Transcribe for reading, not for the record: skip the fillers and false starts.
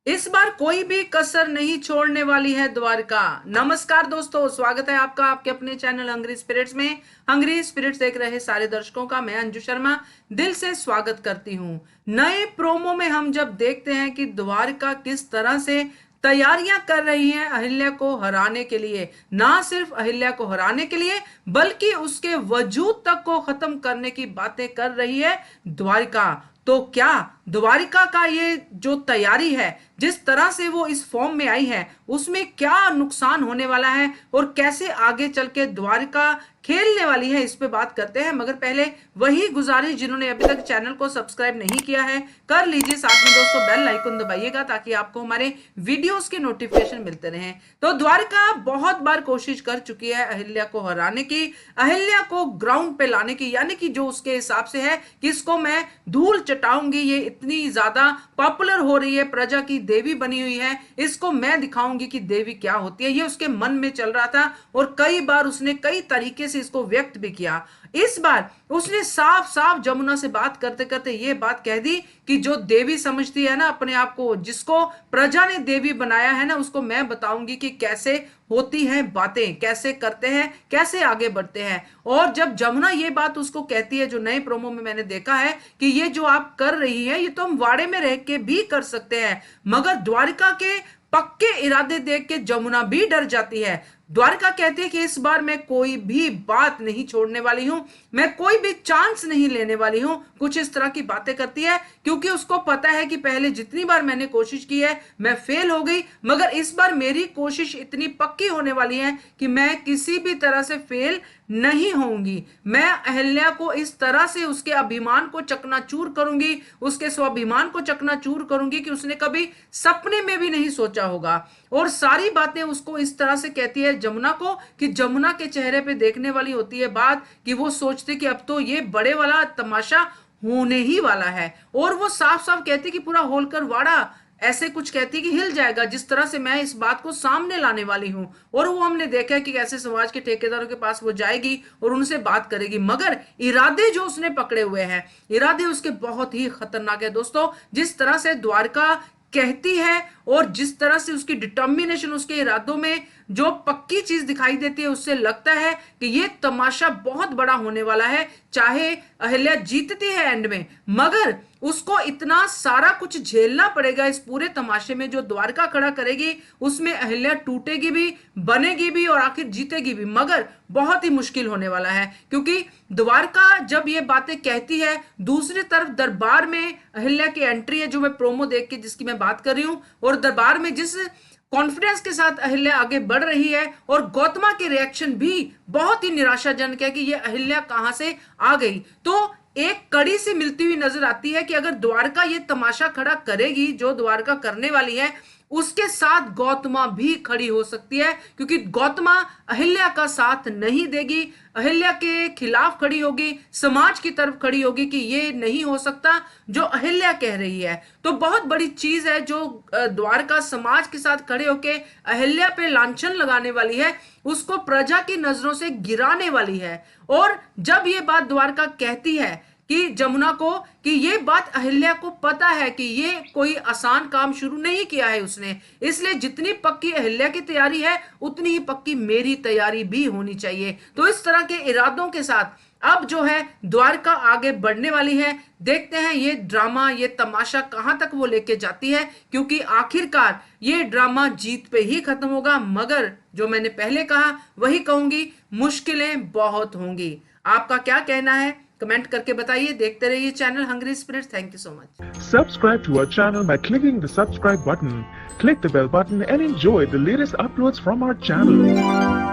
इस बार कोई भी कसर नहीं छोड़ने वाली है द्वारका। नमस्कार दोस्तों, स्वागत है आपका आपके अपने चैनल हंग्री स्पिरिट्स में। हंग्री स्पिरिट्स देख रहे सारे दर्शकों का मैं अंजू शर्मा दिल से स्वागत करती हूं। नए प्रोमो में हम जब देखते हैं कि द्वारका किस तरह से तैयारियां कर रही हैं अहिल्या को हराने के लिए, ना सिर्फ अहिल्या को हराने के लिए बल्कि उसके वजूद तक को खत्म करने की बातें कर रही है द्वारिका। तो क्या द्वारिका का ये जो तैयारी है, जिस तरह से वो इस फॉर्म में आई है, उसमें क्या नुकसान होने वाला है और कैसे आगे चल के द्वारिका खेलने वाली है, इस पे बात करते हैं। मगर पहले वही गुजारिश, जिन्होंने अभी तक चैनल को सब्सक्राइब नहीं किया है कर लीजिए, साथ में दोस्तों बेल आइकन दबाइएगा ताकि आपको हमारे वीडियोस के नोटिफिकेशन मिलते रहें। तो द्वारिका बहुत बार कोशिश कर चुकी है अहिल्या को हराने की, अहिल्या को ग्राउंड पे लाने की, यानी कि जो उसके हिसाब से है कि इसको मैं धूल चटाऊंगी, ये इतनी ज्यादा पॉपुलर हो रही है, प्रजा की देवी बनी हुई है, इसको मैं दिखाऊंगी कि देवी क्या होती है। ये उसके मन में चल रहा था और कई बार उसने कई तरीके से इसको व्यक्त भी किया। इस बार उसने साफ साफ जमुना से बात करते करते ये बात कह दी कि जो देवी समझती है ना अपने आप को, जिसको प्रजा ने देवी बनाया है ना, उसको मैं बताऊंगी कि कैसे होती हैं बातें, कैसे करते हैं, कैसे आगे बढ़ते हैं। और जब जमुना ये बात उसको कहती है, जो नए प्रोमो में मैंने देखा है कि ये जो आप कर रही है ये तो हम वाड़े में रह के भी कर सकते हैं, मगर द्वारिका के पक्के इरादे देख के जमुना भी डर जाती है। द्वारका कहती है कि इस बार मैं कोई भी बात नहीं छोड़ने वाली हूं, मैं कोई भी चांस नहीं लेने वाली हूं, कुछ इस तरह की बातें करती है, क्योंकि उसको पता है कि पहले जितनी बार मैंने कोशिश की है मैं फेल हो गई, मगर इस बार मेरी कोशिश इतनी पक्की होने वाली है कि मैं किसी भी तरह से फेल नहीं होंगी। मैं अहिल्या को इस तरह से उसके अभिमान को चकनाचूर करूंगी, उसके स्वाभिमान को चकनाचूर करूंगी कि उसने कभी सपने में भी नहीं सोचा होगा। और सारी बातें उसको इस तरह से कहती है जमुना को कि जमुना के चेहरे पे देखने वाली होती है बात कि वो सोचते कि अब तो ये बड़े वाला तमाशा होने ही वाला है। और वो साफ साफ कहती कि पूरा होलकर वाड़ा, ऐसे कुछ कहती कि हिल जाएगा, जिस तरह से मैं इस बात को सामने लाने वाली हूं। और वो हमने देखा है कि कैसे समाज के ठेकेदारों के पास वो जाएगी और उनसे बात करेगी, मगर इरादे जो उसने पकड़े हुए हैं, इरादे उसके बहुत ही खतरनाक है दोस्तों। जिस तरह से द्वारका कहती है और जिस तरह से उसकी डिटर्मिनेशन, उसके इरादों में जो पक्की चीज दिखाई देती है, उससे लगता है कि ये तमाशा बहुत बड़ा होने वाला है। चाहे अहिल्या जीतती है एंड में, मगर उसको इतना सारा कुछ झेलना पड़ेगा इस पूरे तमाशे में। जो द्वारका खड़ा करेगी उसमें अहिल्या टूटेगी भी, बनेगी भी और आखिर जीतेगी भी, मगर बहुत ही मुश्किल होने वाला है। क्योंकि द्वारका जब ये बातें कहती है, दूसरी तरफ दरबार में अहिल्या की एंट्री है, जो मैं प्रोमो देख के जिसकी मैं बात कर रही हूं, और दरबार में जिस कॉन्फिडेंस के साथ अहिल्या आगे बढ़ रही है, और गौतमा की रिएक्शन भी बहुत ही निराशाजनक है कि ये अहिल्या कहां से आ गई। तो एक कड़ी से मिलती हुई नजर आती है कि अगर द्वारका ये तमाशा खड़ा करेगी, जो द्वारका करने वाली है, उसके साथ गौतमा भी खड़ी हो सकती है, क्योंकि गौतमा अहिल्या का साथ नहीं देगी, अहिल्या के खिलाफ खड़ी होगी, समाज की तरफ खड़ी होगी कि ये नहीं हो सकता जो अहिल्या कह रही है। तो बहुत बड़ी चीज है जो द्वारका समाज के साथ खड़े होके अहिल्या पे लांछन लगाने वाली है, उसको प्रजा की नजरों से गिराने वाली है। और जब ये बात द्वारका कहती है कि जमुना को, कि ये बात अहिल्या को पता है कि ये कोई आसान काम शुरू नहीं किया है उसने, इसलिए जितनी पक्की अहिल्या की तैयारी है उतनी ही पक्की मेरी तैयारी भी होनी चाहिए। तो इस तरह के इरादों के साथ अब जो है द्वारका आगे बढ़ने वाली है। देखते हैं ये ड्रामा, ये तमाशा कहां तक वो लेके जाती है, क्योंकि आखिरकार ये ड्रामा जीत पे ही खत्म होगा। मगर जो मैंने पहले कहा वही कहूंगी, मुश्किलें बहुत होंगी। आपका क्या कहना है कमेंट करके बताइए। देखते रहिए channel hungry spirits. Thank you so much. Subscribe to our channel by clicking the subscribe button. Click the bell button and enjoy the latest uploads from our channel.